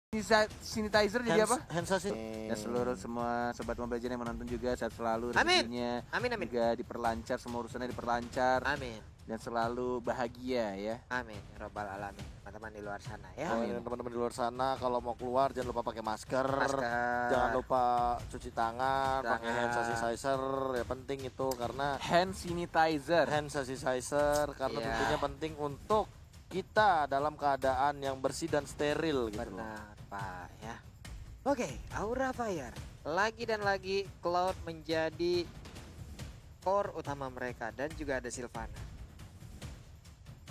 sanitizer jadi apa? Hand sanitizer. Dan seluruh semua sobat Mobile Legends yang menonton juga sehat selalu, Amin. rezekinya Amin. juga diperlancar, semua urusannya diperlancar. Amin. Dan selalu bahagia ya. Amin. Ya Rabbal alamin. Teman-teman di luar sana ya. Amin. Teman-teman di luar sana kalau mau keluar jangan lupa pakai masker. Masker. Jangan lupa cuci tangan, pakai hand Tangan. sanitizer. Ya penting itu karena Hand sanitizer. hand sanitizer karena Iya. tentunya penting untuk kita dalam keadaan yang bersih dan steril gitu loh. Benar Pak ya. Oke, Aura Fire. Lagi dan lagi Cloud menjadi core utama mereka dan juga ada Sylvana.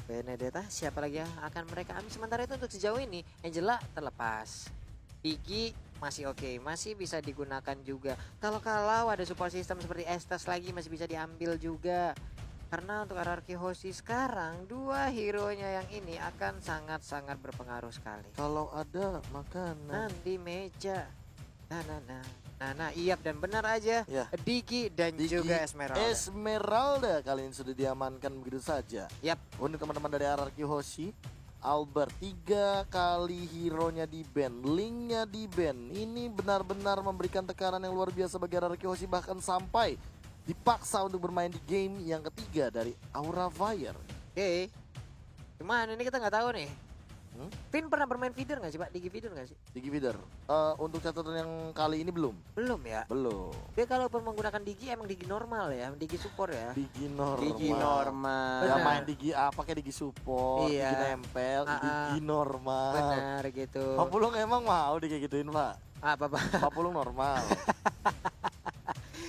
Benedetta, siapa lagi yang akan mereka ambil? Sementara itu untuk sejauh ini Angela terlepas. Piggy masih oke, masih bisa digunakan juga. Kalau ada support system seperti Estes lagi masih bisa diambil juga. Karena untuk RRQ Hoshi sekarang dua hero-nya yang ini akan sangat-sangat berpengaruh sekali. Kalau ada makanan. Nanti meja. Nah, iya dan benar aja. Ya. Diki dan Diki juga Esmeralda. Esmeralda kali ini sudah diamankan begitu saja. Yap. Untuk teman-teman dari RRQ Hoshi, Albert 3 kali hero-nya di ban, Link-nya di ban. Ini benar-benar memberikan tekanan yang luar biasa bagi RRQ Hoshi, bahkan sampai dipaksa untuk bermain di game yang ketiga dari Aura Fire. Oke. Gimana ini kita nggak tahu nih. Vin pernah bermain feeder nggak sih Pak? Digi feeder nggak sih? Digi feeder. Untuk catatan yang kali ini belum. Belum ya. Belum. Dia kalau menggunakan Digi emang Digi normal ya, Digi support ya. Digi normal. Digi normal. Ya Benar. main Digi A pakai Digi support, Iya. Digi nempel, Digi normal. Benar gitu. Pak Pulung emang mau dikayak gituin Pak? Apa Pak? Pak Pulung normal.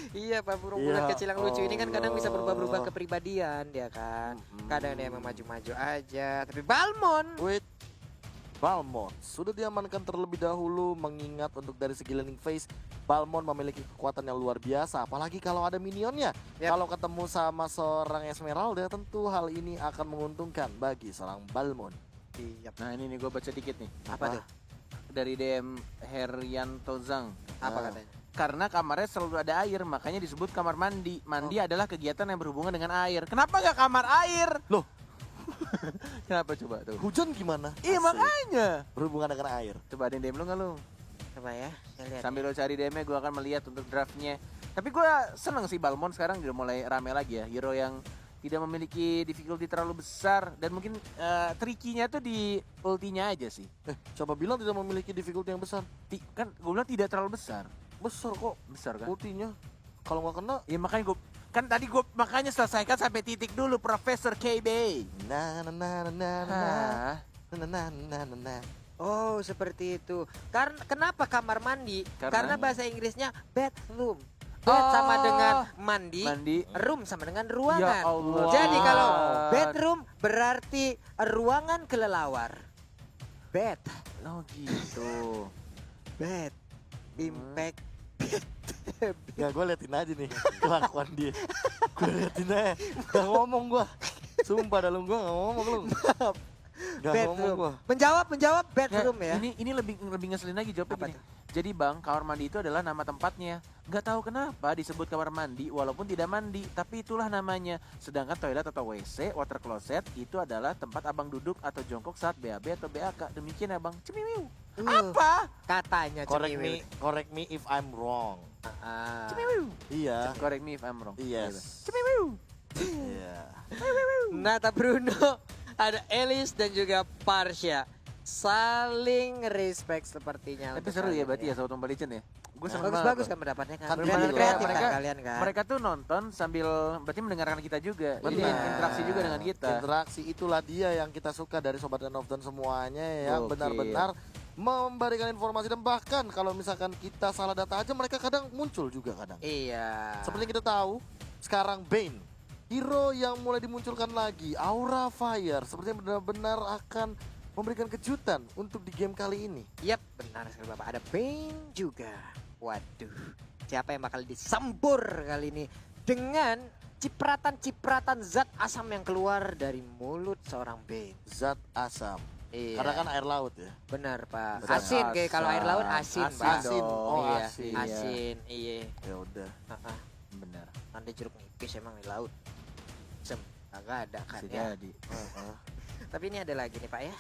Iya Pak burung Ya bulan kecil yang lucu ini kan kadang bisa berubah-berubah Allah. kepribadian dia kan. Mm-mm. Kadang dia emang maju-maju aja. Tapi Balmon. Wait, Balmon sudah diamankan terlebih dahulu, mengingat untuk dari segi laning phase Balmon memiliki kekuatan yang luar biasa, apalagi kalau ada minionnya. Yap. Kalau ketemu sama seorang Esmeralda tentu hal ini akan menguntungkan bagi seorang Balmon. Iya. Nah ini nih gue baca dikit nih. Apa tuh? Dari DM Herianto Zhang. Apa Nah. katanya? Karena kamarnya selalu ada air, makanya disebut kamar mandi. Mandi adalah kegiatan yang berhubungan dengan air. Kenapa nggak kamar air? Loh, Kenapa coba tuh? hujan gimana? Iya Asik. makanya. Berhubungan dengan air. Coba ada DM lu nggak lu? Coba ya, saya lihat. Sambil lo cari DM-nya gue akan melihat untuk draftnya. Tapi gue seneng sih Balmon sekarang udah mulai rame lagi ya. Hero yang tidak memiliki difficulty terlalu besar. Dan mungkin tricky-nya tuh di ultinya aja sih. Coba bilang tidak memiliki difficulty yang besar. Kan gue bilang tidak terlalu besar. Besar kok Besar kan? ultinya. Kalau nggak kena, Ya makanya gue kan tadi gue makanya selesaikan sampai titik dulu Profesor KB. na na na na na Hah? na na na na na. Oh, seperti itu. Karena kenapa kamar mandi? Karena- Karena bahasa Inggrisnya bathroom. Bed sama dengan mandi, Mandi. room sama dengan ruangan. Ya Allah. Jadi kalau Wow. bedroom berarti ruangan kelelawar. Bed, Oh gitu. bed, impact. Gak, gue liatin aja nih kelakuan dia. Gue liatin aja. Gak ngomong gue. Sumpah dalam gue gak ngomong lu. Gak ngomong gue. Bedroom. Menjawab bedroom ya. Ini lebih ngeselin lagi jawabnya Apa gini. tuh? Jadi bang, kamar mandi itu adalah nama tempatnya. Nggak tahu kenapa disebut kamar mandi walaupun tidak mandi, tapi itulah namanya. Sedangkan toilet atau WC, water closet itu adalah tempat abang duduk atau jongkok saat BAB atau BAK. Demikian ya bang. Cemiwiu. Apa? Katanya Correct me if I'm wrong. Cemiwiu. Iya. Correct me if I'm wrong. Yes. Cemiwiu. Iya. Nata Bruno, ada Elis dan juga Parsha. Saling respect sepertinya. Tapi untuk seru ya kalian berarti ya Sobat Mobile Legends ya. Gue seneng Bagus-bagus banget. kan pendapatnya kan. Kan Benar-benar gila. kreatif kan Mereka- kalian kan. Mereka tuh nonton sambil berarti mendengarkan kita juga. Jadi Benar. interaksi juga dengan kita. Interaksi itulah dia yang kita suka dari Sobat dan Often semuanya yang Oke. benar-benar memberikan informasi dan bahkan kalau misalkan kita salah data aja mereka kadang muncul juga kadang. Iya. Seperti yang kita tahu, sekarang Bane, hero yang mulai dimunculkan lagi, Aura Fire, sepertinya benar-benar akan memberikan kejutan untuk di game kali ini. Yap, benar sekali Bapak. Ada Bane juga. Waduh, siapa yang bakal disambur kali ini dengan cipratan-cipratan zat asam yang keluar dari mulut seorang Bane. Zat asam. Iya. Karena kan air laut ya. Benar Pak. Zat Asin kayak kalau air laut asin, Asin Pak. Asin. dong. Oh, Iya, asin. Asin, iya. Ya udah. Heeh. Benar. Nanti jeruk nipis emang di laut. Agak ada kan Bisa ya. jadi. Heeh. Tapi ini ada lagi nih Pak ya.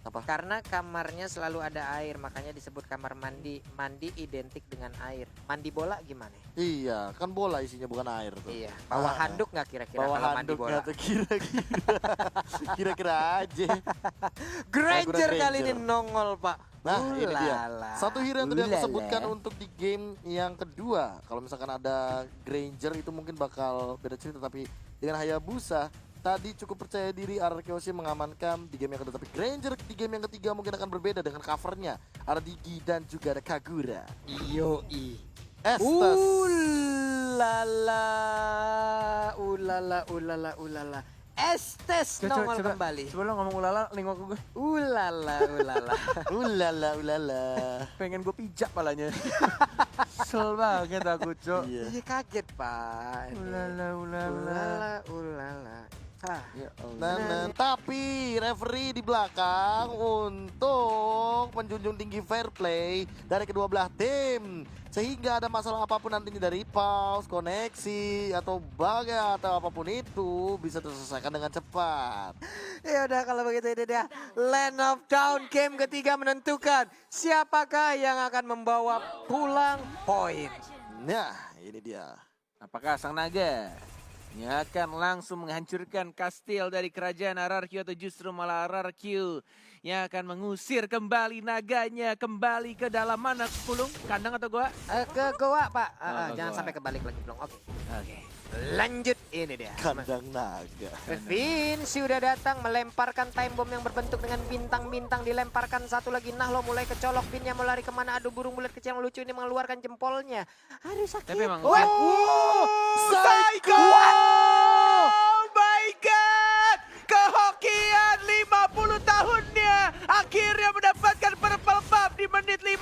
Apa? Karena kamarnya selalu ada air, makanya disebut kamar mandi. Mandi identik dengan air. Mandi bola gimana? Iya, kan bola isinya bukan air tuh. Iya. Bawa handuk nggak kira-kira Bawa kalau mandi handuk bola? nggak tuh kira-kira. Kira-kira aja. Granger kali ini Granger. nongol, Pak. Nah, ini dia. Ulala. Satu hero yang tadi aku Ulala. sebutkan untuk di game yang kedua. Kalau misalkan ada Granger itu mungkin bakal beda cerita, tapi dengan Hayabusa tadi cukup percaya diri RRQ mengamankan di game yang kedua. Tapi Granger di game yang ketiga mungkin akan berbeda dengan covernya. Ada Digi dan juga ada Kagura. Yoi. Estes. Ulala. Estes nongol kembali. Coba lo ngomong ulala, lingkup gue. Ulala. Ulala. Pengen gue pijak palanya. Kesel banget aku, Cok. Iya. Iya kaget, Pak. Ulala. Ah. Ya Allah. Nah, tapi referee di belakang untuk menjunjung tinggi fair play dari kedua belah tim, sehingga ada masalah apapun nantinya dari pause, koneksi atau bug atau apapun itu bisa terselesaikan dengan cepat. Ya udah kalau begitu ini dia Land of Down game ketiga menentukan siapakah yang akan membawa pulang poin. Nah, ini dia. Apakah sang naga yang akan langsung menghancurkan kastil dari kerajaan RRQ atau justru malah RRQ yang akan mengusir kembali naganya kembali ke dalam mana, Pulung? Kandang atau goa? Ke goa, Pak. Oh, Jangan goa. sampai kebalik lagi belum. Oke. Oke. Lanjut ini dia. Kandang naga. Vinci sudah datang melemparkan time bomb yang berbentuk dengan bintang-bintang, dilemparkan satu lagi. Nahlo mulai kecolok, Vinnya mau lari kemana? Aduh, burung bulat kecil yang lucu ini mengeluarkan jempolnya. Aduh sakit. Tapi emang- Psycho! Oh my god! Kehokian 50 tahunnya akhirnya mendapatkan purple buff di menit 50,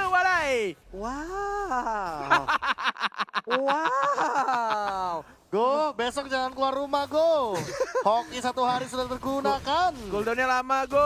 walai. Wow. Wow. Go, besok jangan keluar rumah, go. Hoki satu hari sudah tergunakan. Cooldownnya lama, go.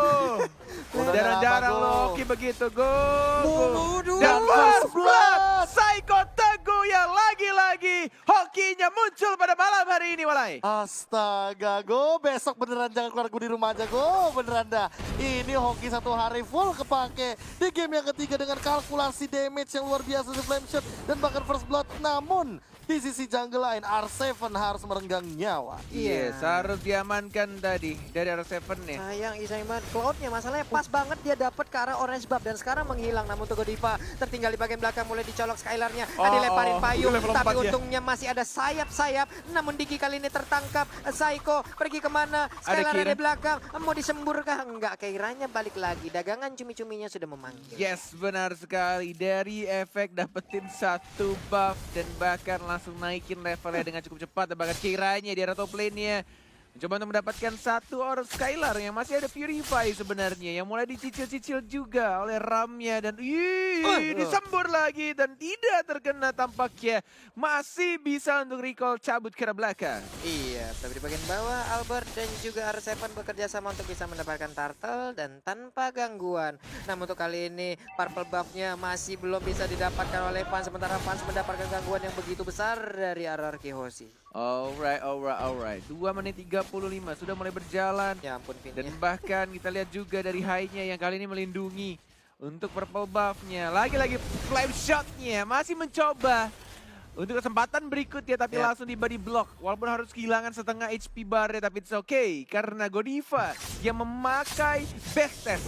Cooldownnya Jarang-jarang lama, lo go. hoki begitu, go. Waduh. Dan First First Blood, Blood. Psycho Teguh yang lagi-lagi hokinya muncul pada malam hari ini, walai. Astaga, go. Besok beneran jangan keluar di rumah aja, go. Beneran dah. Ini hoki satu hari full kepake di game yang ketiga dengan kalkulasi damage yang luar biasa di flame shot dan bahkan first blood. Namun di sisi jungle lain R7 harus merenggang nyawa. Yes, harus diamankan tadi dari R7 nih. Sayang Isaiman, Cloud-nya masalahnya pas banget dia dapat ke arah orange buff dan sekarang menghilang. Namun Togo Diva tertinggal di bagian belakang, mulai dicolok Skylar-nya. Dilemparin payung, level tapi 4 ya. untungnya masih ada sayap-sayap. Namun Diki kali ini tertangkap. Psycho pergi kemana? Skylar ada Kira. di belakang. Mau disembur kah? Enggak, Keiranya balik lagi. Dagangan cumi-cuminya sudah memanggil. Yes, benar sekali. Dari efek dapetin satu buff dan bahkan langsung naikin levelnya dengan cukup cepat. Dan bahkan kiranya di area top lane-nya mencoba untuk mendapatkan satu orang Skylar yang masih ada Purify sebenarnya. Yang mulai dicicil-cicil juga oleh Ramnya. Dan disembur lagi dan tidak terkena tampaknya. Masih bisa untuk recall cabut ke arah belakang. Iya, tapi di bagian bawah Albert dan juga R7 bekerja sama untuk bisa mendapatkan turtle dan tanpa gangguan. Namun untuk kali ini purple buff-nya masih belum bisa didapatkan oleh Fans, sementara Fans mendapatkan gangguan yang begitu besar dari RRQ Hoshi. Alright. 2 menit 35 sudah mulai berjalan. Ya ampun Dan Vinnya. bahkan kita lihat juga dari high-nya yang kali ini melindungi untuk purple buff-nya. Lagi-lagi flame shot-nya masih mencoba untuk kesempatan berikutnya tapi Ya. langsung di body block. Walaupun harus kehilangan setengah HP bar-nya tapi it's okay. Karena Godiva yang memakai best test.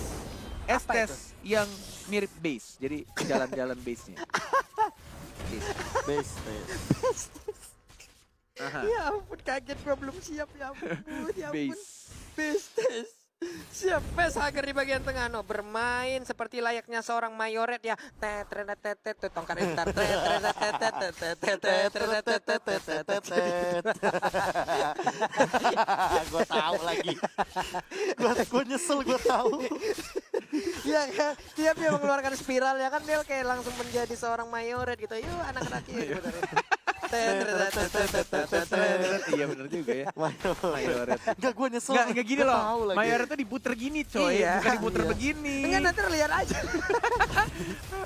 Apa Estes yang mirip base. Jadi jalan-jalan base-nya. Base. Aha, Ya ampun, kaget bro, belum siap ya ampun. Ya ampun. base. Bisnis. Siap, Facehager di bagian tengah, no, bermain seperti layaknya seorang mayoret ya. Tongkat entar. Gue tahu lagi. Gue nyesel, gue tahu. Ya kan, tiap dia mengeluarkan spiral ya kan dia kayak langsung menjadi seorang mayoret gitu. Yuk anak-anak gitu. Iya bener juga ya. Mayoret. Enggak, gue nyesel. Enggak gini Gua loh. tahu lagi. Mayoret tuh diputer gini coy, Iya. bukan diputer Iya. begini. Enggak, nanti lihat aja.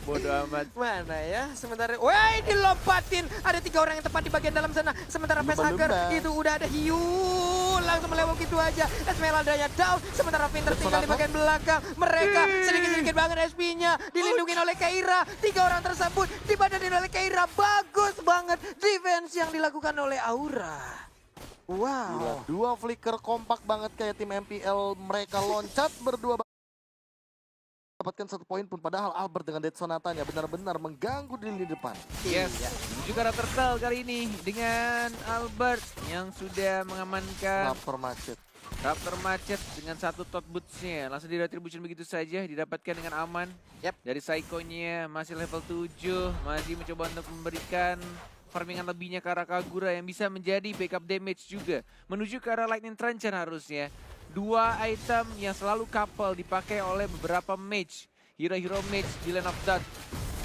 Bodoh amat. Mana ya? Sementara, woi dilompatin. Ada 3 orang yang tepat di bagian dalam sana. Sementara Facehugger Lumba-lumba. itu udah ada hiu. Langsung melewat gitu aja. Esmeraldanya down. Sementara Pinter tinggal di bagian belakang. Mereka sedikit-sedikit banget SP-nya. Dilindungi oleh Keira. 3 orang tersebut dibadanin oleh Keira. Bagus banget defense yang dilakukan oleh Aura. Gila, Wow. 2 flicker kompak banget kayak tim MPL. Mereka loncat berdua dapatkan 1 poin pun, padahal Albert dengan Dead Sonatanya benar-benar mengganggu di lini depan. Yes, menuju ke arah turtle kali ini dengan Albert yang sudah mengamankan Raptor macet. Raptor macet dengan 1 tot boots-nya. Langsung di retribution begitu saja, didapatkan dengan aman. Yap. Dari Psycho-nya masih level 7, masih mencoba untuk memberikan farmingan lebihnya ke arah Kagura yang bisa menjadi backup damage juga. Menuju ke arah Lightning Trencher harusnya. 2 item yang selalu couple dipakai oleh beberapa mage. Hero-hero mage di Land of Dawn.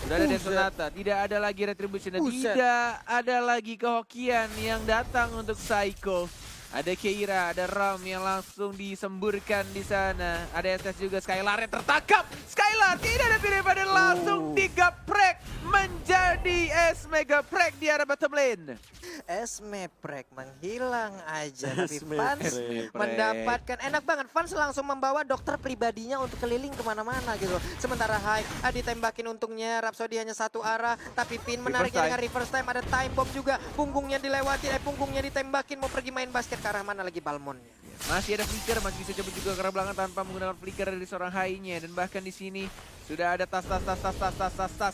Sudah ada Death Sonata, tidak ada lagi retribution dan Buset. tidak ada lagi kehokian yang datang untuk Psycho. Ada Keira, ada Ram yang langsung disemburkan di sana. Ada SS juga, Skylar yang tertangkap. Skylar tidak ada pilihan dan langsung digaprek menjadi S Mega Prek di arah bottom lane. Esmeprek menghilang aja. Tapi Fans Esmeprek. mendapatkan, enak banget. Fans langsung membawa dokter pribadinya untuk keliling kemana-mana gitu. Sementara Hai ditembakin untungnya Rhapsody hanya 1 arah. Tapi Pin menariknya time. dengan reverse time. Ada time bomb juga. Punggungnya dilewati, punggungnya ditembakin. Mau pergi main basket ke arah mana lagi Balmonnya. Masih ada flicker, masih bisa coba juga ke arah belakang tanpa menggunakan flicker dari seorang Hai-nya. Dan bahkan di sini sudah ada tas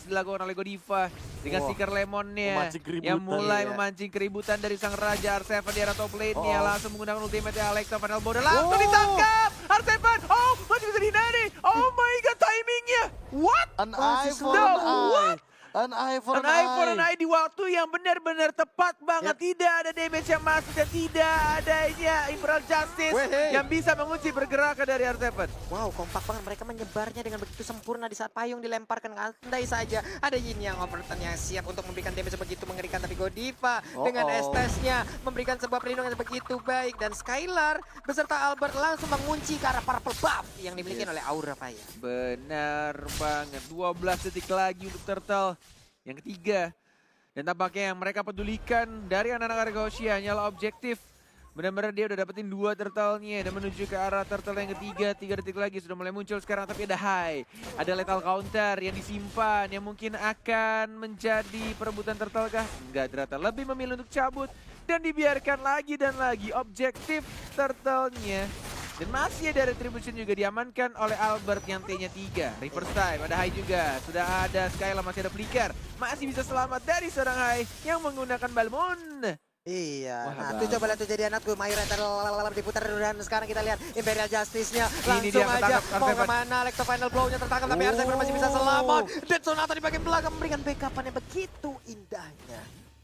dilakukan oleh Godiva dengan Wah, stiker lemonnya memancing keributan. yang mulai Iya. memancing keributan dari sang raja R7 di arah top lane-nya. Oh. Langsung menggunakan ultimate Alexa Final Bow dan langsung Oh. ditangkap. R7, oh masih bisa dihindari. Oh my god, timingnya. What? An eye for No, an eye. what? An eye for An an eye for eye. an eye di waktu yang benar-benar tepat banget. Tidak ada damage yang masuk dan tidak adanya Imperial Justice Weh. yang bisa mengunci pergerakan dari R7. Wow, kompak banget mereka menyebarnya dengan begitu sempurna di saat payung dilemparkan. Andai saja ada Yin yang overturn yang siap untuk memberikan damage begitu mengerikan. Tapi Godiva dengan Estes-nya memberikan sebuah perlindungan yang begitu baik. Dan Skylar beserta Albert langsung mengunci ke arah purple buff yang dimiliki oleh Aura Fire. Benar banget, 12 detik lagi untuk Turtle yang ketiga. Dan tampaknya yang mereka pedulikan dari anak-anak Argosia hanyalah objektif. Benar-benar dia udah dapetin 2 turtle-nya dan menuju ke arah turtle yang ketiga. 3 detik lagi sudah mulai muncul sekarang, tapi ada high. Ada lethal counter yang disimpan yang mungkin akan menjadi perebutan turtle kah? Enggak, ternyata lebih memilih untuk cabut dan dibiarkan lagi dan lagi objektif turtle-nya. Dan masih ada retribution juga diamankan oleh Albert yang T-nya 3. Reverse time, ada Hai juga. Sudah ada Skylar, masih ada flicker. Masih bisa selamat dari seorang Hai yang menggunakan Balmond. Iya, Wah, nah bang. tuh coba lihat tuh jadi anakku mayoritas diputar dan sekarang kita lihat Imperial Justice-nya langsung dia aja ketangkap mau Arseven. kemana. Electro Final Blow-nya tertangkap tapi Arseven masih bisa selamat. Dead Sonata di bagian belakang memberikan backup-an yang begitu indahnya.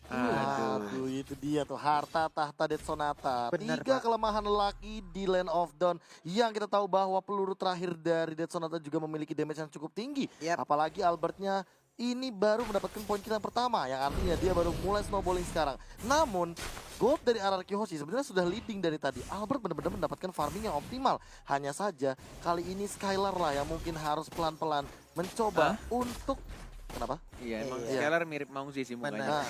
Aduh, itu dia tuh harta tahta Dead Sonata. Bener, 3 Pak. kelemahan lelaki di Land of Dawn yang kita tahu bahwa peluru terakhir dari Dead Sonata juga memiliki damage yang cukup tinggi. Yap. Apalagi Albertnya ini baru mendapatkan poin kill yang pertama, yang artinya dia baru mulai snowballing sekarang. Namun gold dari RRQ Hoshi sebenarnya sudah leading dari tadi. Albert benar-benar mendapatkan farming yang optimal. Hanya saja kali ini Skylar lah yang mungkin harus pelan-pelan mencoba untuk kenapa? Iya, emang Iya. Skylar mirip Maungsi sih mukanya. Benar.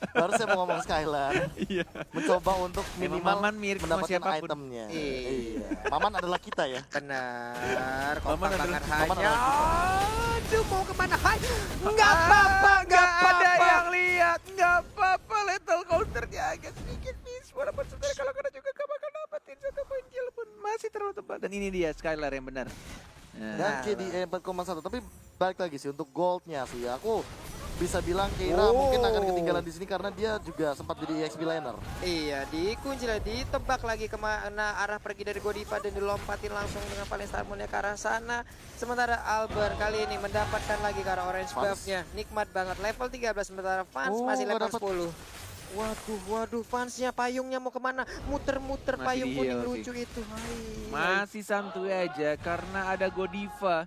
Baru saya mau ngomong Skylar. Iya. Mencoba untuk Emang minimal Maman mirip sama mendapatkan siapapun. itemnya. Iya. Maman adalah kita ya. Benar, kompak Maman banget Maman hanya. adalah Aduh, mau kemana? Hai, nggak apa-apa, nggak ada apa-apa. yang lihat, nggak apa-apa. Lethal counternya agak sedikit miss. Walaupun sebenarnya kalau kena juga gak bakal dapetin satu poin kill pun masih terlalu tepat. Dan ini dia Skylar yang benar. Dan Nah, KDA 4,1. Tapi balik lagi sih untuk goldnya sih. Aku bisa bilang Keira mungkin akan ketinggalan di sini karena dia juga sempat jadi EXP laner. Iya, dikunci lah, ditebak lagi kemana arah pergi dari Godiva dan dilompatin langsung dengan paling Starmonnya ke arah sana. Sementara Albert kali ini mendapatkan lagi ke arah orange Fans. buff-nya. Nikmat banget, level 13 sementara Fans Oh, masih nggak level dapet. 10. Waduh, Fansnya payungnya mau kemana? Muter-muter Masih payung di kuning heal sih. lucu itu. Hai. masih santuy aja karena ada Godiva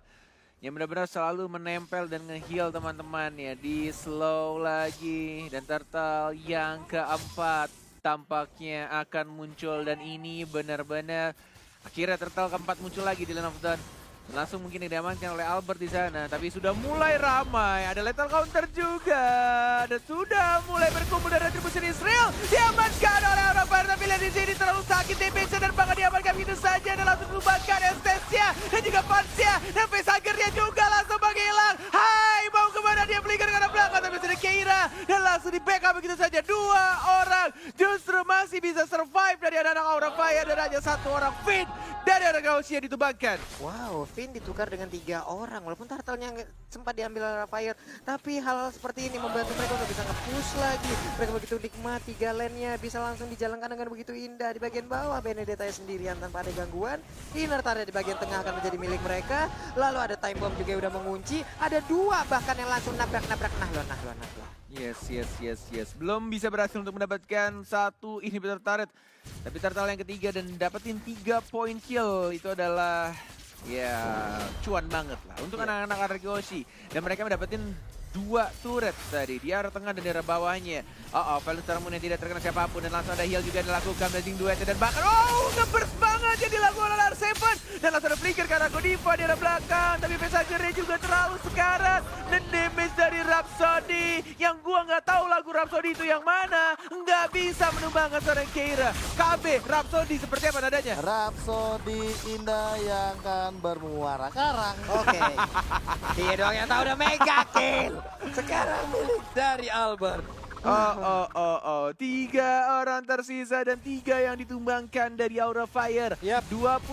yang benar-benar selalu menempel dan nge-heal teman-teman ya. Di slow lagi dan turtle yang keempat tampaknya akan muncul dan ini benar-benar akhirnya turtle keempat muncul lagi di Land of Dawn. Langsung mungkin diamankan oleh Albert di sana, tapi sudah mulai ramai. Ada lethal counter juga, dan sudah mulai berkumpul dari retribusi Israel. Diamankan oleh Aura Fire, tapi lihat di sini terlalu sakit DPC dan bahkan diamankan begitu saja dan langsung dilupakan Estesia dan juga Pansia dan Facehagernya juga langsung menghilang. Hai, mau kemana dia belikan ke arah belakang, tapi sudah Keira dan langsung di backup begitu saja. 2 orang justru masih bisa survive dari anak Aura Fire dan hanya 1 orang Finn dari anak Gausia ditumbangkan. Wow, Finn ditukar dengan 3 orang. Walaupun turtle-nya nggak sempat diambil oleh Fire, tapi hal seperti ini membantu mereka untuk bisa nge-push lagi. Mereka begitu nikmati lane-nya, bisa langsung dijalankan dengan begitu indah. Di bagian bawah, Benedetta sendirian tanpa ada gangguan. Inner turret di bagian tengah akan menjadi milik mereka. Lalu ada time bomb juga yang udah mengunci. Ada 2 bahkan yang langsung nabrak-nabrak. Nahlon. Yes. Belum bisa berhasil untuk mendapatkan 1 inhibitor turret. Tapi turtle yang ketiga dan dapetin 3 point kill itu adalah ya cuan banget lah untuk anak-anak Argoshi. Dan mereka mendapatkan 2 turret tadi di arah tengah dan di arah bawahnya. Valus Tarmun yang tidak terkena siapapun dan langsung ada heal juga yang dilakukan blazing duet dan bahkan nge-burst banget yang dilakukan oleh R7 dan langsung ada flicker karena Godiva di arah belakang, tapi Facehagernya juga terlalu sekarat dan damage dari Rhapsody yang gua nggak tahu lagu Rhapsody itu yang mana, nggak bisa menumbangkan seorang Keira. KB Rhapsody seperti apa nadanya? Rhapsody indah yang kan bermuara karang. Oke. Dia doang yang tahu udah mega kill. Sekarang milik dari Albert. 3 orang tersisa dan 3 yang ditumbangkan dari Aura Fire. 25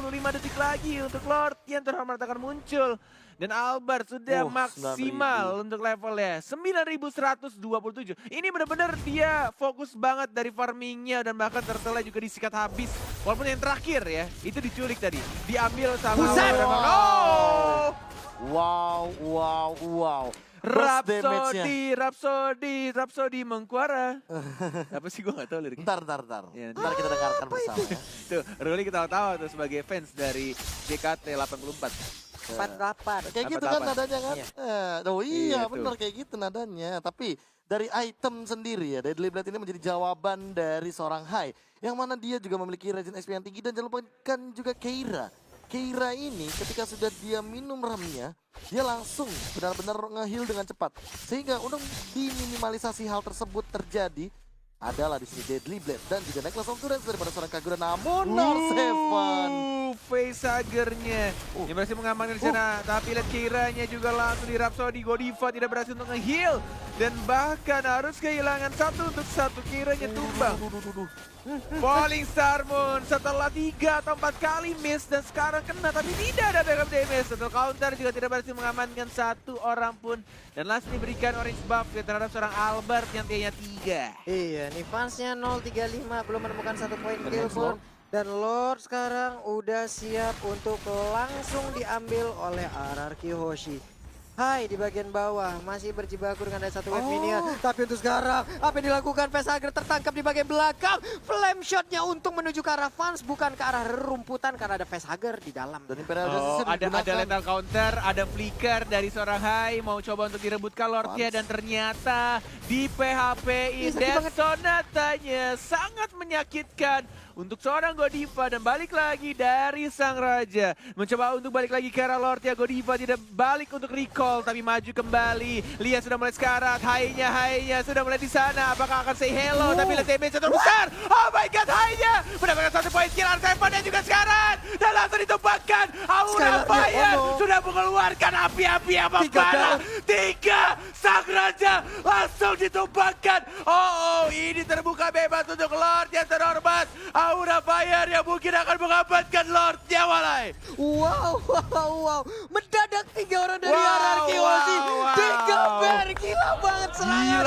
detik lagi untuk Lord yang terhormat akan muncul. Dan Albert sudah maksimal untuk levelnya 9127. Ini benar-benar dia fokus banget dari farmingnya dan bahkan turtle juga disikat habis. Walaupun yang terakhir ya, itu diculik tadi. Diambil sama Wow. Rhapsody Mengkuara. Apa sih gue gak tahu liriknya. Ntar. Ya, Ntar kita dengarkan bersama ya. Tuh, Ruli ketawa-tawa tuh sebagai fans dari JKT 84. 48. Kayak gitu kan 48. nadanya kan? Iya. Iya Iya, benar kayak gitu nadanya. Tapi dari item sendiri ya, Deadly Blade ini menjadi jawaban dari seorang Hai. Yang mana dia juga memiliki regen SP yang tinggi dan jangan lupakan juga Keira. Keira ini ketika sudah dia minum remnya, dia langsung benar-benar nge-heal dengan cepat. Sehingga untuk diminimalisasi hal tersebut terjadi, adalah di sini Deadly Blade dan juga Necklace of Endurance daripada seorang Kagura, namun Norseven. Facehagernya yang berhasil mengamankan di sana, tapi lihat Keiranya juga langsung di Rhapsody. Godiva tidak berhasil untuk nge-heal dan bahkan harus kehilangan 1 untuk 1. Keiranya tumbang. Falling Star Moon setelah 3 atau 4 kali miss dan sekarang kena tapi tidak ada backup damage. Untuk counter juga tidak berhasil mengamankan 1 orang pun dan langsung diberikan orange buff terhadap seorang Albert yang T-nya 3. Iya, nih fansnya 035 belum menemukan 1 poin kill pun. Dan Lord sekarang udah siap untuk langsung diambil oleh RRQ Hoshi. Hai di bagian bawah masih berjibaku dengan ada 1 wave minion. Tapi untuk sekarang apa yang dilakukan? Facehager tertangkap di bagian belakang. Flame shotnya untuk menuju ke arah fans bukan ke arah rerumputan karena ada Facehager di dalam. Dan Imperial Justice ada lethal counter, ada flicker dari seorang Hai mau coba untuk direbutkan Lordnya dan ternyata di PHP-in dan sonatanya sangat menyakitkan untuk seorang Godiva dan balik lagi dari sang raja. Mencoba untuk balik lagi ke arah Lord ya, Godiva tidak balik untuk recall tapi maju kembali. Lia sudah mulai sekarat, Hai-nya sudah mulai di sana. Apakah akan say hello? Tapi lihat damage terbesar. Oh my god, Hai-nya mendapatkan 1 poin kill. R7 dan juga sekarat dan langsung ditumpahkan. Aura Fire sudah mengeluarkan api-api yang membara. 3 sang raja langsung ditumpahkan. Ini terbuka bebas untuk Lord yang terhormat. Aura Fire yang mungkin akan mengamankan Lordnya walai. Wow. Mendadak 3 orang dari RRQ Hoshi. 3 bear, gila banget Slayer.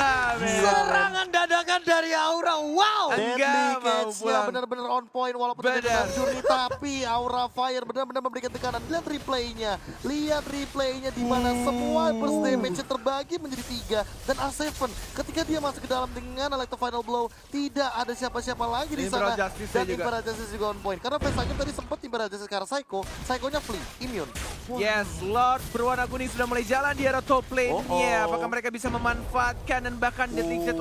Serangan dadakan dari Aura, wow! Enggak Deadly mau catch-nya pulang. benar-benar on point walaupun tidak Benar. dengan Journey, tapi Aura Fire benar-benar memberikan tekanan. Lihat replaynya di mana semua burst damage terbagi menjadi 3 dan A7 ketika dia masuk ke dalam dengan Electro Final Blow tidak ada siapa-siapa lagi di Imperial sana Justice dan juga. Imperial Justice juga on point karena Vesagem tadi sempat Imperial Justice ke arah Psycho-nya flee, immune. Yes, Lord berwarna kuning sudah mulai jalan di arah top lane-nya. Oh. Apakah mereka bisa memanfaatkan dan bahkan Deadly Jet?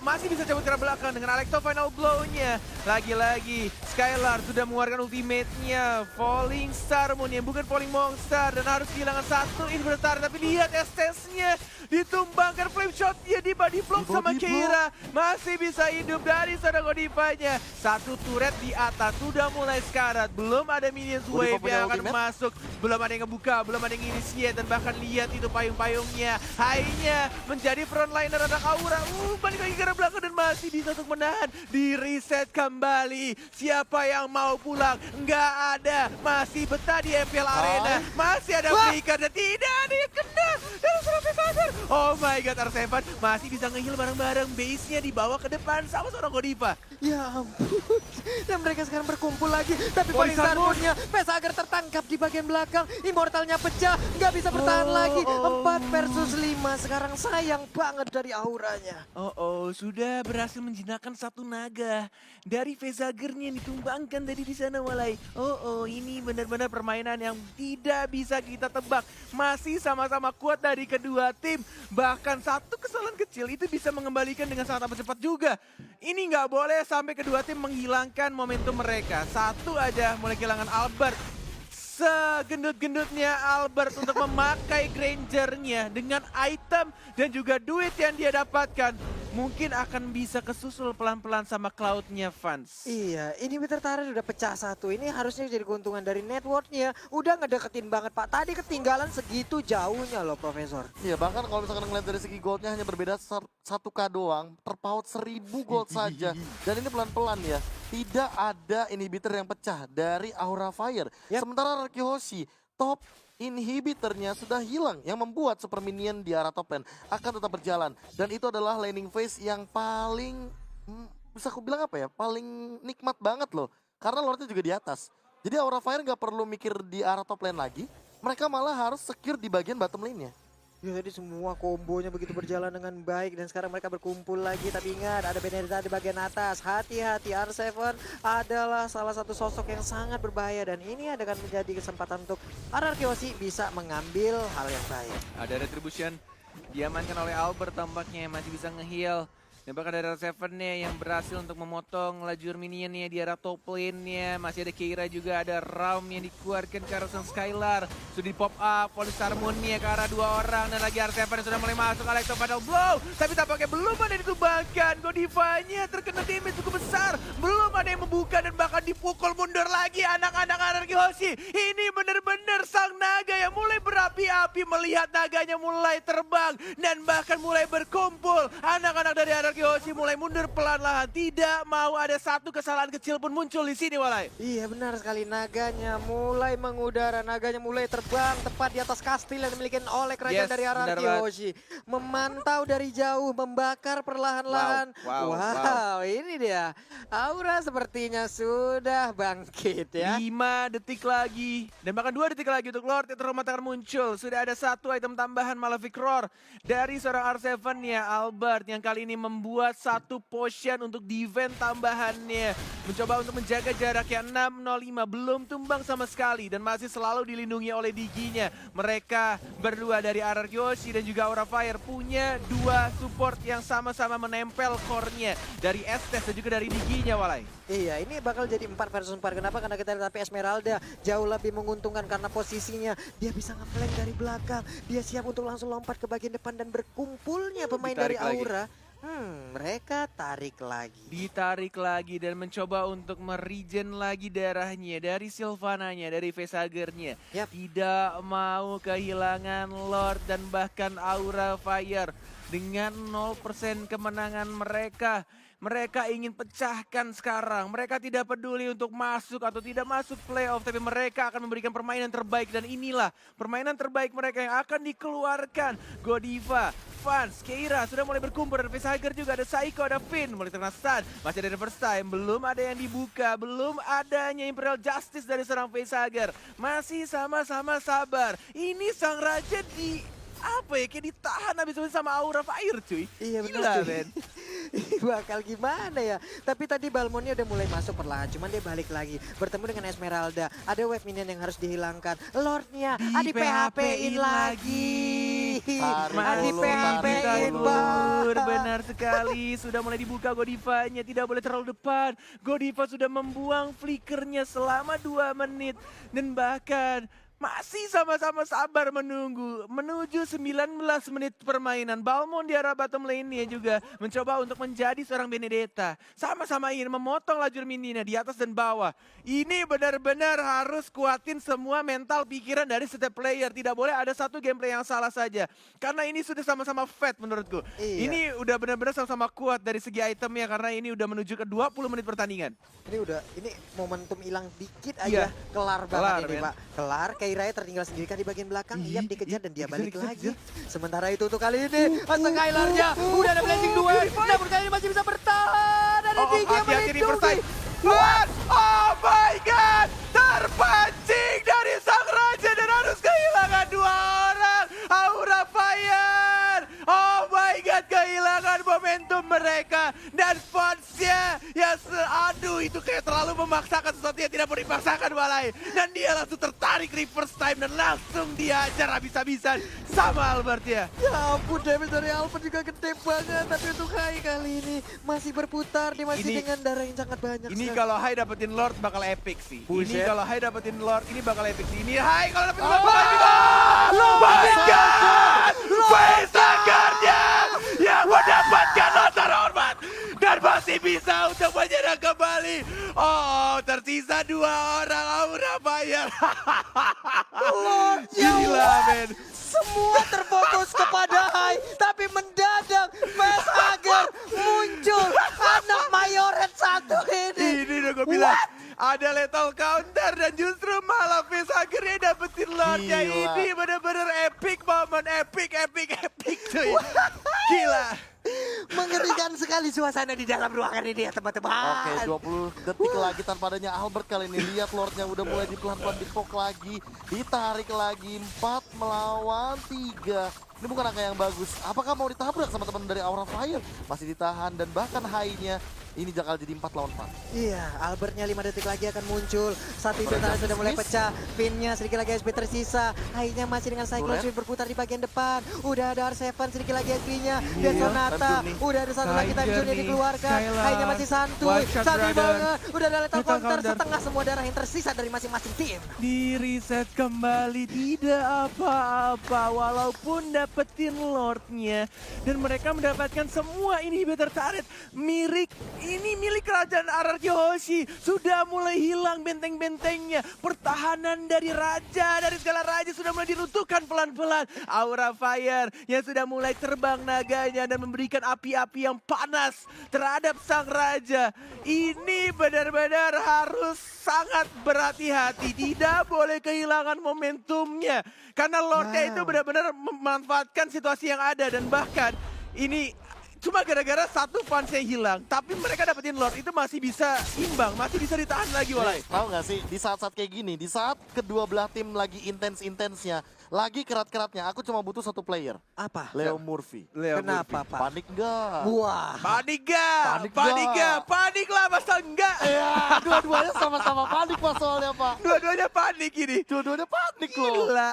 Masih bisa cabut ke arah belakang dengan Electro Final Blow-nya. Lagi-lagi, Skylar sudah mengeluarkan ultimate-nya. Falling Star Moon yang bukan Falling Monster dan harus kehilangan satu inverter. Tapi lihat Estes-nya ditumbangkan flame shot-nya di body block Di sama body Keira. Masih bisa hidup dari sana Godifanya. Satu turret di atas sudah mulai sekarat. Belum ada minions Godiva wave punya yang akan ultimate? masuk. Belum ada yang ngebuka, belum ada yang initiate. Dan bahkan lihat itu payung-payungnya. Hai-nya menjadi frontliner anak Aura. Balik lagi ke arah belakang dan masih bisa untuk menahan. Di reset kembali. Siapa yang mau pulang? Nggak ada. Masih betah di MPL Arena. Masih ada flicker dan tidak ada yang kena. Dan sampai sadar. Oh my god, R7 masih bisa nge-heal bareng-bareng. Base-nya dibawa ke depan sama seorang Godiva. Ya ampun. Dan mereka sekarang berkumpul lagi. Tapi Falling Falling Star Star Moon. Moon-nya Vesager tertangkap di bagian belakang. Immortalnya pecah, nggak bisa bertahan lagi. 4 versus 5. Sekarang sayang banget dari auranya. Sudah berhasil menjinakkan satu naga dari Vesagernya yang ditumbangkan tadi di sana Walai. Ini benar-benar permainan yang tidak bisa kita tebak. Masih sama-sama kuat dari kedua tim. Bahkan satu kesalahan kecil itu bisa mengembalikan dengan sangat amat cepat juga. Ini nggak boleh sampai kedua tim menghilangkan momentum mereka. Satu aja mulai kehilangan Albert. Segendut-gendutnya Albert untuk memakai Granger-nya dengan item dan juga duit yang dia dapatkan. Mungkin akan bisa kesusul pelan-pelan sama Cloud-nya fans. Iya, ini Bitter Turret udah pecah satu. Ini harusnya jadi keuntungan dari network-nya. Udah ngedeketin banget Pak. Tadi ketinggalan segitu jauhnya loh Profesor. Iya, bahkan kalau misalkan ngeliat dari segi goldnya hanya berbeda 1K doang, terpaut 1000 gold saja. Dan ini pelan-pelan ya, tidak ada inhibitor yang pecah dari Aura Fire. Yap. Sementara Rarky Hoshi, top inhibitornya sudah hilang yang membuat super minion di arah top lane akan tetap berjalan. Dan itu adalah laning phase yang paling, bisa aku bilang apa ya, paling nikmat banget loh. Karena lordnya juga di atas. Jadi Aura Fire nggak perlu mikir di arah top lane lagi, mereka malah harus secure di bagian bottom lane-nya. Ya tadi semua kombonya begitu berjalan dengan baik dan sekarang mereka berkumpul lagi. Tapi ingat ada Benedetta di bagian atas. Hati-hati, R7 adalah salah satu sosok yang sangat berbahaya dan ini akan menjadi kesempatan untuk RRQ Hoshi bisa mengambil hal yang baik. Ada retribution diamankan oleh Albert tampaknya yang masih bisa nge-heal. Dan bahkan ada R7-nya yang berhasil untuk memotong lajur minionnya di arah top lane-nya. Masih ada Keira juga, ada Raum yang dikeluarkan ke arah sang Skylar. Sudah di pop up, Falling Star Moon-nya ke arah 2 orang. Dan lagi R7 yang sudah mulai masuk, Electro Final Blow. Tapi tampaknya belum ada yang ditumbangkan. Godifanya terkena damage cukup besar. Belum ada yang membuka dan bahkan dipukul mundur lagi anak-anak RRQ Hoshi. Ini benar-benar sang naga yang mulai berapi-api melihat naganya mulai terbang. Dan bahkan mulai berkumpul. Anak-anak dari RRQ Hoshi mulai mundur pelan-lahan. Tidak mau ada satu kesalahan kecil pun muncul di sini, Walai. Iya benar sekali, naganya mulai mengudara, naganya mulai terbang tepat di atas kastil yang dimiliki oleh kerajaan Yes, dari benar RRQ banget. Hoshi. Memantau dari jauh, membakar perlahan-lahan. Wow. Ini dia. Aura sepertinya sudah bangkit ya. 5 detik lagi. Dan bahkan 2 detik lagi untuk Lord itu akan muncul. Sudah ada satu item tambahan Malefic Roar dari seorang R7-nya Albert yang kali ini membuat satu potion untuk defense tambahannya. Mencoba untuk menjaga jaraknya 605. Belum tumbang sama sekali dan masih selalu dilindungi oleh Digi-nya. Mereka berdua dari RRQ Hoshi dan juga Aura Fire punya 2 support yang sama-sama menempel core-nya. Dari Estes dan juga dari Digi-nya, Walai. Iya, ini bakal jadi 4 versus 4. Kenapa? Karena kita lihat tapi Esmeralda jauh lebih menguntungkan karena posisinya dia bisa nge-flank dari belakang. Dia siap untuk langsung lompat ke bagian depan dan berkumpulnya pemain dari ditarik lagi. Aura. Mereka tarik lagi. Ditarik lagi dan mencoba untuk meregen lagi darahnya dari Sylvananya, dari Vesagernya. Yap. Tidak mau kehilangan Lord dan bahkan Aura Fire. Dengan 0% kemenangan mereka, Mereka ingin pecahkan sekarang. Mereka tidak peduli untuk masuk atau tidak masuk playoff. Tapi mereka akan memberikan permainan terbaik. Dan inilah permainan terbaik mereka yang akan dikeluarkan. Godiva, Fans, Keira sudah mulai berkumpul. Ada Facehugger juga, ada Saiko, ada Finn. Mulai terkena stun. Masih ada First Time. Belum ada yang dibuka. Belum adanya Imperial Justice dari seorang Facehugger. Masih sama-sama sabar. Ini sang raja apa ya, kayak ditahan habis itu sama Aura Fire cuy. Iya Gila, benar men. Bakal gimana ya? Tapi tadi Balmonnya udah mulai masuk perlahan, cuman dia balik lagi bertemu dengan Esmeralda. Ada wave minion yang harus dihilangkan. Lordnya di PHP-in lagi. Tarik Di dulu, PHP-in tarik dulu. Bang. Benar sekali, sudah mulai dibuka Godivanya, tidak boleh terlalu depan. Godiva sudah membuang flickernya selama 2 menit. Dan bahkan masih sama-sama sabar menunggu. Menuju 19 menit permainan. Balmond di arah bottom lane-nya juga mencoba untuk menjadi seorang Benedetta. Sama-sama ingin memotong lajur mininya di atas dan bawah. Ini benar-benar harus kuatin semua mental pikiran dari setiap player. Tidak boleh ada satu gameplay yang salah saja. Karena ini sudah sama-sama fat menurutku. Iya. Ini udah benar-benar sama-sama kuat dari segi itemnya. Karena ini udah menuju ke 20 menit pertandingan. Ini momentum hilang dikit Iya. aja kelar Kelar, banget ini men. Pak. Kelar, Keiranya tertinggal sendiri kan di bagian belakang. Iya, Iya dikejar dan dia dikejar, balik dikejar, lagi. dikejar. Sementara itu untuk kali ini Skylarnya udah ada blessing duel. Namun kali ini masih bisa bertahan. Ada Digi yang hati-hati di first time. melindungi. What? Oh my god! Terpancing dari sang raja dan harus kehilangan 2 orang. Aura Fire. Oh my god, kehilangan momentum mereka. Dan Fonsnya ya aduh, itu kayak terlalu memaksakan sesuatu yang tidak perlu dipaksakan balai. Dan dia langsung tertarik reverse time dan langsung diajar habis-habisan sama Albert ya. Ya ampun, damage dari Albert juga gede banget. Tapi untuk Hai kali ini masih berputar. Dia masih Ini- dengan darah yang sangat banyak. Ini sekali. kalau Hai dapetin Lord bakal epic sih. Ini Buset. kalau Hai dapetin Lord ini bakal epic sih. Ini Hai kalau dapetin Lord bakal epic. Oh my god! Facehugger-nya yang mendapatkan Lord terhormat dan masih bisa untuk menyerang kembali. Oh, tersisa 2 orang Aura Fire. Gila, men. Semua terfokus kepada Hai, tapi mendadak Facehugger muncul. Anak Mayoret satu ini. Ini udah gue bilang. Ada lethal counter dan justru malah Facehugger-nya dapetin Lord-nya. Gila. Ini bener-bener epic moment. Epic cuy. Gila. Mengerikan sekali suasana di dalam ruangan ini ya teman-teman. Oke, 20 detik lagi tanpa adanya Albert kali ini. Lihat Lordnya udah mulai pelan-pelan dipok lagi. Ditarik lagi, 4 melawan 3. Ini bukan angka yang bagus. Apakah mau ditabrak sama teman dari Aura Fire? Masih ditahan dan bahkan high-nya ini bakal jadi 4 lawan 4. Iya, Albertnya 5 detik lagi akan muncul. Satu Udah bentar justice sudah mulai miss. pecah. Pinnya sedikit lagi SP tersisa. Akhirnya masih dengan Cyclone Turret. Swing berputar di bagian depan. Udah ada R7 sedikit lagi SP-nya. Dan Iya, Sonata. time zone nih. Udah ada satu lagi time Tiger zone yang nih, dikeluarkan. Skylar. Akhirnya masih santuy. Wildcard Santuy Brother. banget. Udah ada lethal Lethal counter. counter. Setengah semua darah yang tersisa dari masing-masing tim. Di reset kembali tidak apa-apa walaupun dapetin Lord-nya. Dan mereka mendapatkan semua inhibitor turret milik kerajaan RRQ Hoshi. Sudah mulai hilang benteng-bentengnya. Pertahanan dari dari segala raja sudah mulai diruntuhkan pelan-pelan. Aura Fire yang sudah mulai terbang naganya dan memberikan api-api yang panas terhadap sang raja. Ini benar-benar harus sangat berhati-hati. Tidak boleh kehilangan momentumnya. Karena Lordnya itu benar-benar memanfaatkan situasi yang ada. Dan bahkan ini cuma gara-gara satu fansnya hilang. Tapi mereka dapetin Lord itu masih bisa imbang. Masih bisa ditahan lagi Walai. Tahu nggak sih, di saat-saat kayak gini, di saat kedua belah tim lagi intens-intensnya, lagi kerat-keratnya, aku cuma butuh satu player. Apa? Leo Murphy. Kenapa, Pak? Panik nggak? Wah. Panik gak? Panik Panik gak? gak? Panik lah masa enggak? Ya, dua-duanya sama-sama panik Pak soalnya Pak. Dua-duanya panik ini. Dua-duanya panik loh. Gila.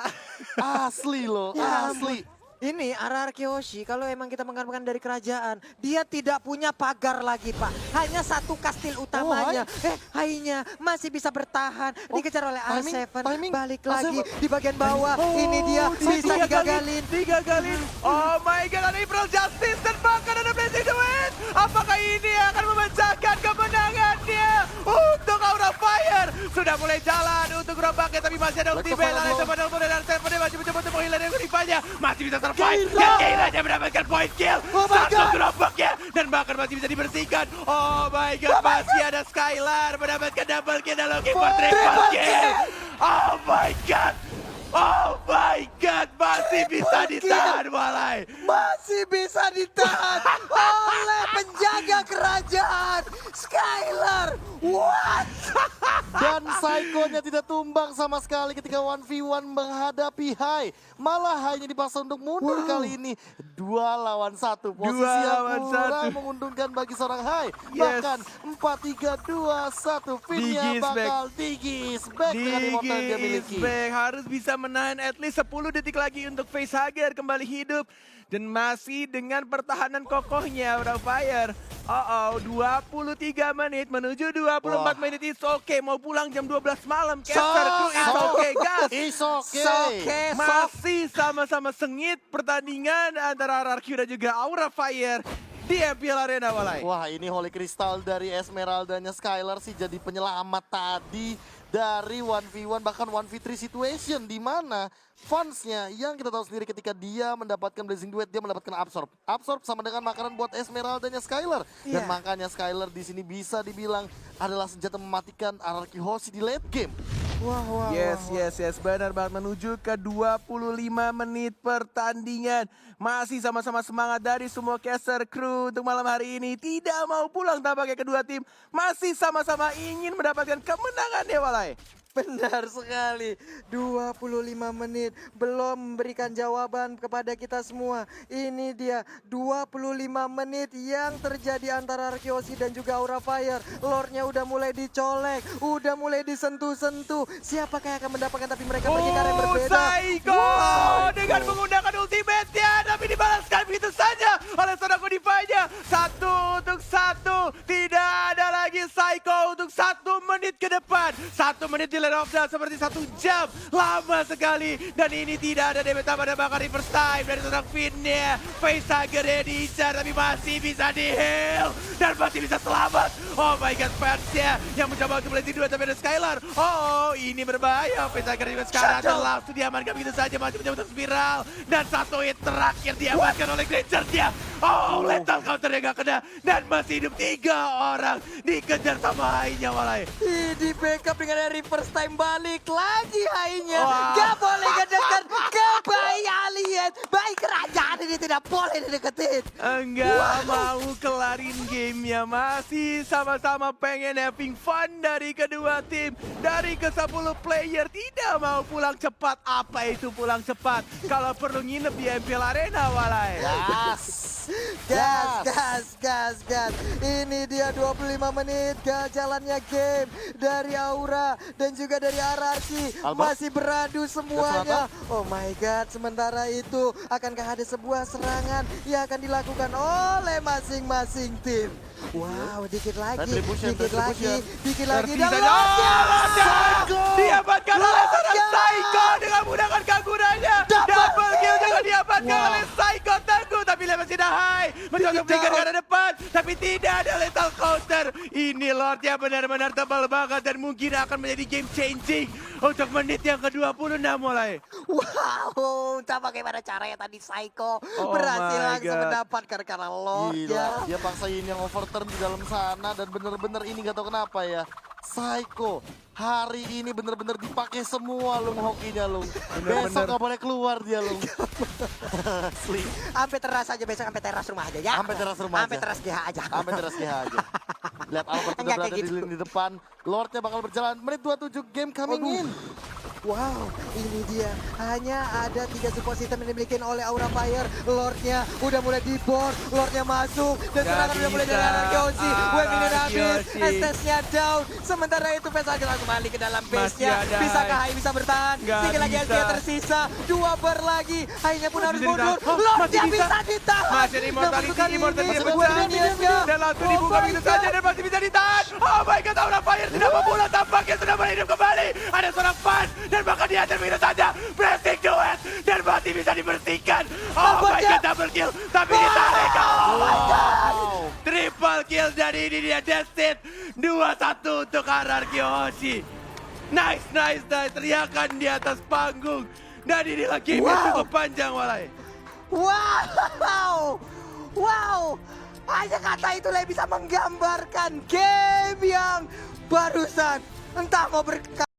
Asli loh, Ya asli. Ini RRQ Hoshi, kalau emang kita menggambarkan dari kerajaan, dia tidak punya pagar lagi, Pak. Hanya satu kastil utamanya. Hainya masih bisa bertahan. Dikejar oleh timing. R7. Balik R7. lagi di bagian bawah. Ini dia bisa digagalin. Digagalin. Oh my god, ada Imperial Justice dan bahkan ada Blazing the Wind. Apakah ini akan memecahkan kemenangannya untuk Aura Fire? Sudah mulai jalan untuk gerobaknya tapi masih ada ulti Black bela Panther itu padahal dan R7 masih mencoba untuk menghilangkan Godiva Keiranya masih bisa survive. Keira! Dan Keiranya mendapatkan point kill. Oh my Satu God! gerobaknya. Dan bahkan masih bisa dibersihkan. Oh my god, masih ada Skylar mendapatkan double kill dan looking for triple kill. Oh my god. Oh my god, masih bisa ditahan Walai. Masih bisa ditahan oleh penjaga kerajaan Skylar. What? Dan Psycho-nya tidak tumbang sama sekali ketika 1v1 menghadapi Hai. Malah Hai-nya dipaksa untuk mundur kali ini. 2 lawan 1. Posisi yang lawan kurang satu. menguntungkan bagi seorang Hai. Yes. Bahkan 4-3-2-1. Finnya Digis back. bakal digis back dengan immortal yang dia miliki. Back harus bisa menahan at least 10 detik lagi untuk Facehugger kembali hidup. Dan masih dengan pertahanan kokohnya Fire. 23 menit menuju 24 menit. It's okay, mau pulang jam 12 malam. Caster crew, it's okay guys. It's okay. Soke, Masih sama-sama sengit pertandingan antara RRQ dan juga Aura Fire di MPL Arena Walai. Wah, ini Holy Crystal dari Esmeraldanya Skylar sih jadi penyelamat tadi dari 1v1 bahkan 1v3 situation di mana fansnya yang kita tahu sendiri ketika dia mendapatkan Blazing Duet dia mendapatkan absorb. Absorb sama dengan makanan buat Esmeraldanya Skylar. Dan makanya Skylar di sini bisa dibilang adalah senjata mematikan RRQ Hoshi di late game. Wah. Yes, benar banget menuju ke 25 menit pertandingan. Masih sama-sama semangat dari semua caster crew untuk malam hari ini. Tidak mau pulang tampaknya kedua tim. Masih sama-sama ingin mendapatkan kemenangan ya Walai. Benar sekali, 25 menit belum memberikan jawaban kepada kita semua. Ini dia 25 menit yang terjadi antara Arkeosi dan juga Aura Fire. Lordnya udah mulai dicolek, udah mulai disentuh-sentuh. Siapakah yang akan mendapatkan, tapi mereka pergi ke arah yang berbeda. Psycho dengan menggunakan ultimate-nya, tapi dibalaskan begitu saja oleh seorang Kodify-nya. 1 untuk 1, tidak ada lagi Psycho untuk 1 menit ke depan. 1 menit di Land of Dawn seperti 1 jam, lama sekali. Dan ini tidak ada damage tambah dan bahkan reverse time dari seorang Finn-nya. Facehugger-nya diincar tapi masih bisa di-heal dan masih bisa selamat. Oh my god, fansnya yang mencoba untuk Blazing Duet tapi ada Skylar. Oh, ini berbahaya. Facehugger juga sekarang dan langsung diamankan begitu saja, masih mencoba untuk spiral. Dan 1 hit terakhir diamankan oleh Granger-nya. Oh, lethal counter-nya gak kena. Dan masih hidup 3 orang dikejar sama Hai-nya Walai. Di backup dengan reverse time, balik lagi Hai-nya. Wah. Gak boleh ngedekat ke bayi alien. Bayi kerajaan ini tidak boleh dideketin. Enggak mau kelarin gamenya. Masih sama-sama pengen having fun dari kedua tim. Dari ke-10 player tidak mau pulang cepat. Apa itu pulang cepat? Kalau perlu nginep di MPL Arena Walai. Gas. Ini dia 25 menit jalannya game dari Aura dan juga dari RRQ. Alba? Masih beradu semuanya. Oh my god, sementara itu akankah ada sebuah serangan yang akan dilakukan oleh masing-masing tim? Wow, dikit lagi, Retribution. dikit lagi. Tersisa Dan Lordnya! diamankan oleh seorang Psycho dengan menggunakan Kaguranya. Double kill juga diamankan oleh Psycho Tangguh. Tapi masih ada Hai mencoba berikan ke arah depan, tapi tidak ada lethal counter. Ini Lordnya benar-benar tebal banget dan mungkin akan menjadi game changing untuk menit yang ke-26 mulai. Wow, entah bagaimana caranya tadi Psycho Oh berhasil my langsung God. mendapatkan karena Lord Gila, ya. dia paksain yang overturn di dalam sana dan bener-bener ini gak tau kenapa ya. Psycho hari ini bener-bener dipakai semua lung hokinya lung. Besok gak boleh keluar dia lung. Asli. Sampai teras aja besok, sampai teras rumah aja ya. Sampai teras rumah Sampai aja. teras GH aja. Sampai teras GH aja. Lihat Albert udah Enggak berada kayak di gitu. lini depan. Lordnya bakal berjalan. Menit 27 game coming in. Wow, ini dia. Hanya ada 3 support system yang dimiliki oleh Aura Fire. Lordnya udah mulai di board, Lordnya masuk dan Gak serangan udah mulai dari bisa. Arkeosi. Wave ini udah habis, Arkeosi. STS-nya down. Sementara itu Facehugger langsung balik ke dalam base-nya. Masih ada Bisakah Hai. Hai bisa bertahan? Gak Sedikit lagi bisa. LT tersisa. 2 bar lagi. Hai-nya pun harus Bisa mundur. ditahan. Oh, Lordnya masih bisa. bisa ditahan. Masih ada immortality Masih pecah. minionsnya. Dan langsung Oh dibuka my begitu God. saja dan masih bisa ditahan. Oh my god, Aura Fire tidak mau pulang, tampaknya sudah mulai hidup kembali. Ada seorang fan dan bahkan dihajar begitu saja. Blazing Duet dan masih bisa dibersihkan. Oh my god, double kill tapi ditarik. Oh my god. Triple kill dari ini dia Destin. 2-1 untuk RRQ Hoshi. Nice. Teriakan di atas panggung Dan inilah game yang cukup panjang, Walai. Wow, wow, hanya kata itulah yang bisa menggambarkan game yang barusan. Entah mau berkata